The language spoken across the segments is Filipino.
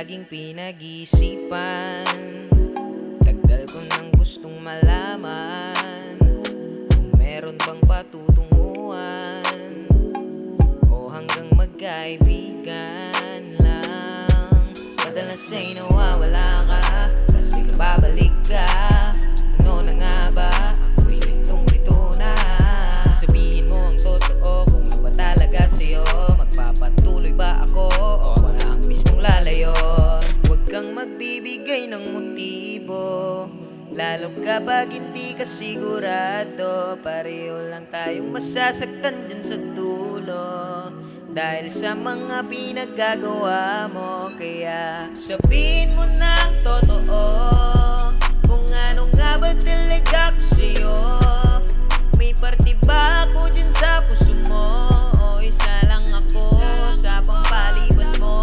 laging pinag-isipan. Tagal ko nang gustong malaman kung meron bang patutunguhan o hanggang magkaibigan lang. Madalas ay nawawala ka, tas biglang babalik ka. Ano na nga ba? Ako'y litong-lito na. Sabihin mo ang totoo, kung ano ba talaga sa'yo. Magpapatuloy ba ako o wala ang mismong lalayo? Huwag kang magbibigay ng motibo, lalo kapag hindi ka sigurado. Pareho lang tayong masasaktan dyan sa dulo dahil sa mga pinaggagawa mo. Kaya sabihin mo na ang totoo, kung ano nga ba talaga ko sa'yo. May parte ba ako dyan sa puso mo o isa lang ako sa pampalibas mo?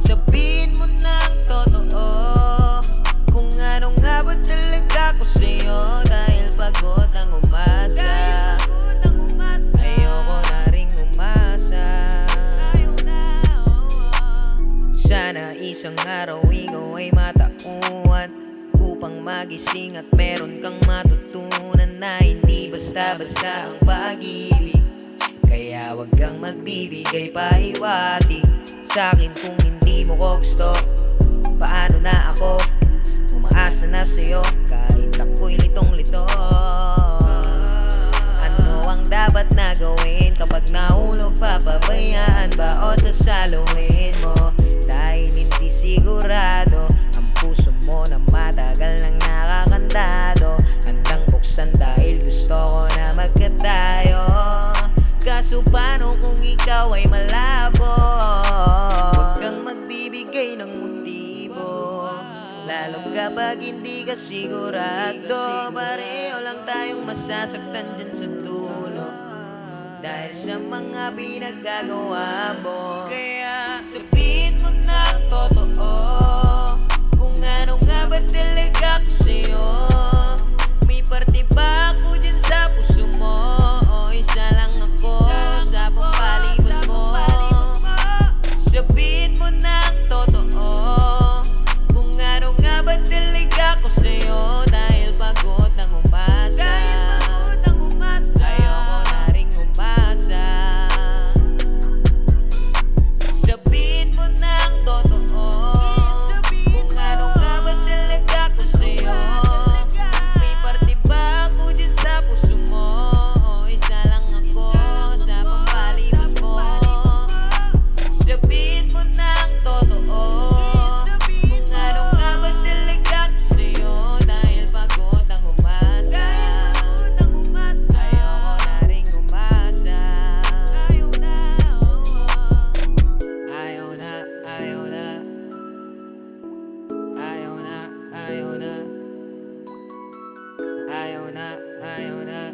Sabihin mo na ang totoo, kung ano nga ba talaga ko sa'yo. Dahil pagod ang umasa, ayoko na ring umasa. Sana isang araw ikaw ay matauhan upang magising at meron kang matutunan na hindi basta-basta ang pag-ibig. Kaya wag kang magbibigay pahiwatig sa'kin kung hindi mo ko gusto. Paano na ako? Umaasa na sa'yo kahit ako'y litong-lito. Ano ang dapat na gawin kapag nahulog? Papabayaan ba o sasaluhin mo? Dahil hindi sigurado ang puso mo na matagal nang nakakandado. Handang buksan dahil gusto ko na magkatayo. Kaso paano kung ikaw ay malabo? Huwag kang magbibigay ng motibo, lalo kapag hindi ka sigurado. Pareho lang tayong masasaktan dyan sa dulo dahil sa mga pinaggagawa mo. Kaya sabihin mo na ang totoo, kung ano nga ba talaga ko sa'yo. May parte ba ako dyan sa puso mo o isa lang ako sa pampalibas mo? Sabihin mo na ang totoo, kung ano nga ba talaga ko sa'yo. Dahil pagod ng umasa, ayoko na ring umasa. Sabihin mo na ang totoo, kung ano nga ba talaga ko sa'yo. May parte ba ako dyan sa puso mo o isa lang ako sa pampalibas mo? Sabihin mo na ang totoo, kung ano nga ba talaga ko sa'yo. Dahil pagod ang umasa, ayoko na ring umasa. Ayaw na, ayaw na, ayaw na, ayaw na, ayaw na, ayaw na.